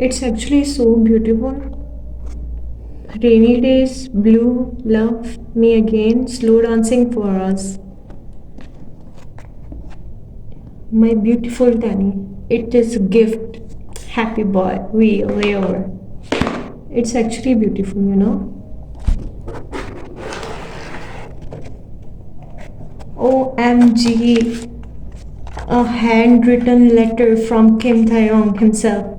It's actually so beautiful. Rainy days, blue, love me again, slow dancing for us. My beautiful Danny, it is a gift. Happy boy, we layover. It's actually beautiful, you know. OMG, a handwritten letter from Kim Taehyung himself.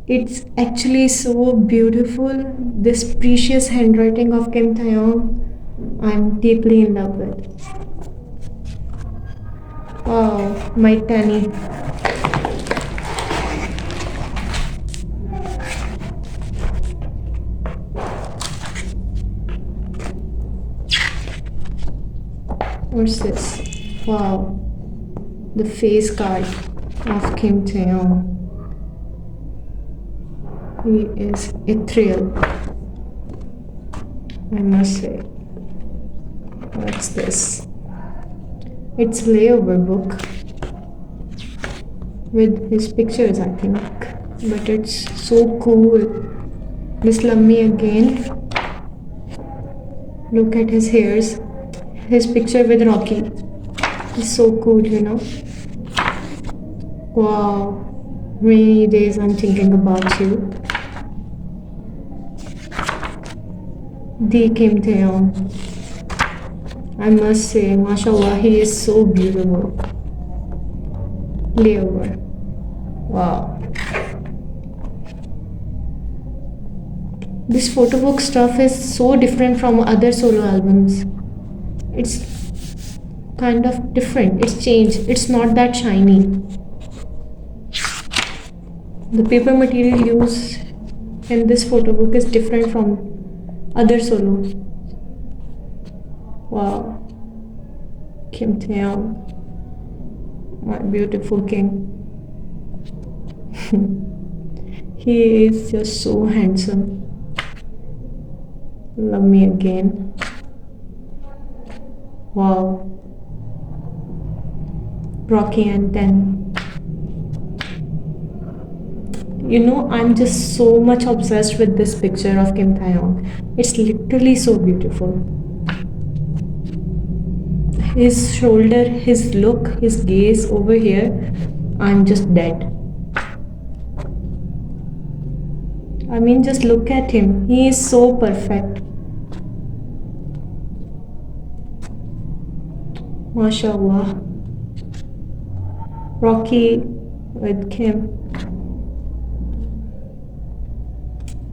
It's actually so beautiful. This precious handwriting of Kim Taehyung, I'm deeply in love with. Wow, my Tanny. What's this? Wow, the face card of Kim Taehyung. He is ethereal, I must say. What's this? It's Layover book with his pictures, I think. But it's so cool. This Love Me Again. Look at his hairs. His picture with Rocky. He's so cool, you know. Wow. Rainy days I'm thinking about you. The Kim Taehyung. I must say, mashallah, he is so beautiful. Layover. Wow. This photo book stuff is so different from other solo albums. It's kind of different. It's changed. It's not that shiny. The paper material used in this photo book is different from other solos. Wow. Kim Taehyung, my beautiful king. He is just so handsome. Love Me Again. Wow. Rocky and 10. You know, I'm just so much obsessed with this picture of Kim Taehyung. It's literally so beautiful. His shoulder, his look, his gaze over here, I'm just dead. I mean, just look at him. He is so perfect. MashaAllah. Rocky with Kim.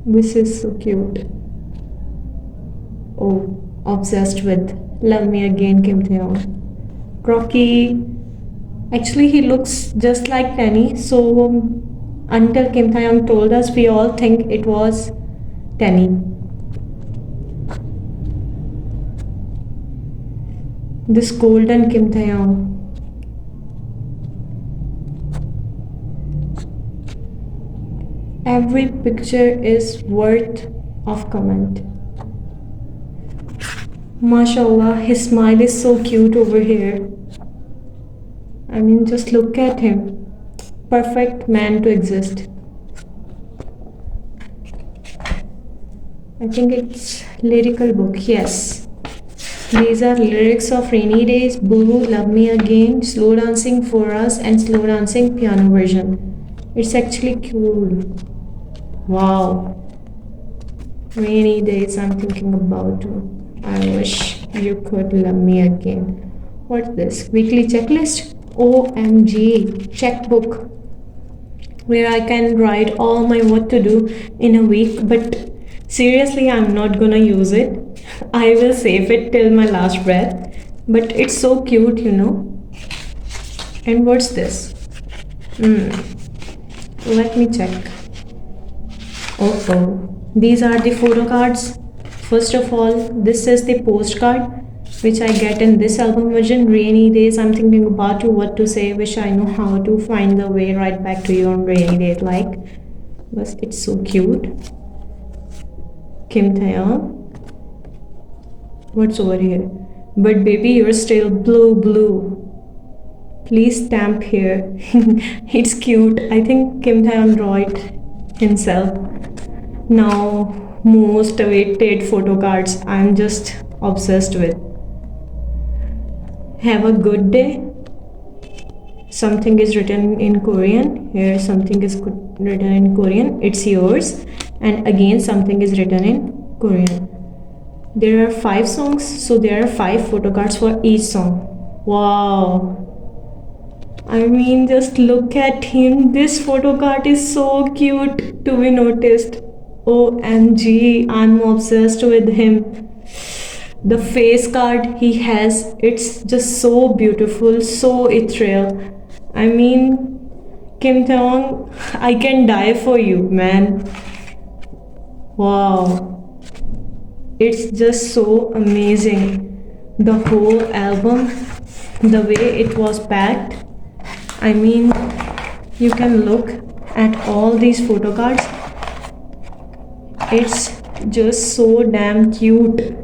This is so cute. Oh, obsessed with Love Me Again, Kim Taehyung. Rocky, actually he looks just like Penny, so Until Kim Taehyung told us, we all think it was Tenny. This golden Kim Taehyung. Every picture is worth of comment. MashaAllah, his smile is so cute over here. I mean, just look at him. Perfect man to exist. I think it's lyrical book, yes. These are lyrics of Rainy Days, Blue, Love Me Again, Slow Dancing for Us, and Slow Dancing piano version. It's actually cool. Wow. Rainy Days, I'm thinking about you. I wish you could love me again. What's this? Weekly checklist? OMG. Checkbook. Where I can write all my what to do in a week, but seriously, I'm not gonna use it. I will save it till my last breath. But it's so cute, you know. And what's this? Let me check. Oh. These are the photo cards. First of all, this is the postcard which I get in this album version. Rainy Days, I'm thinking about you, what to say, wish I know how to find the way right back to you on rainy days. Like, but it's so cute. Kim Taehyung. What's over here? But baby, you're still blue. Please stamp here. It's cute. I think Kim Taehyung draw it himself. Now, most awaited photo cards I'm just obsessed with. Have a good day. Something is written in Korean. Here something is written in Korean. It's yours. And again something is written in Korean. There are 5 songs, so there are 5 photo cards for each song. Wow. I mean, just look at him. This photo card is so cute to be noticed. OMG, I'm obsessed with him. The face card he has, it's just so beautiful, so ethereal. I mean, Kim Taehyung, I can die for you, man. Wow. It's just so amazing. The whole album, the way it was packed. I mean, you can look at all these photo cards. It's just so damn cute.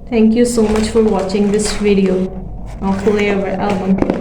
Thank you so much for watching this video of Layover album.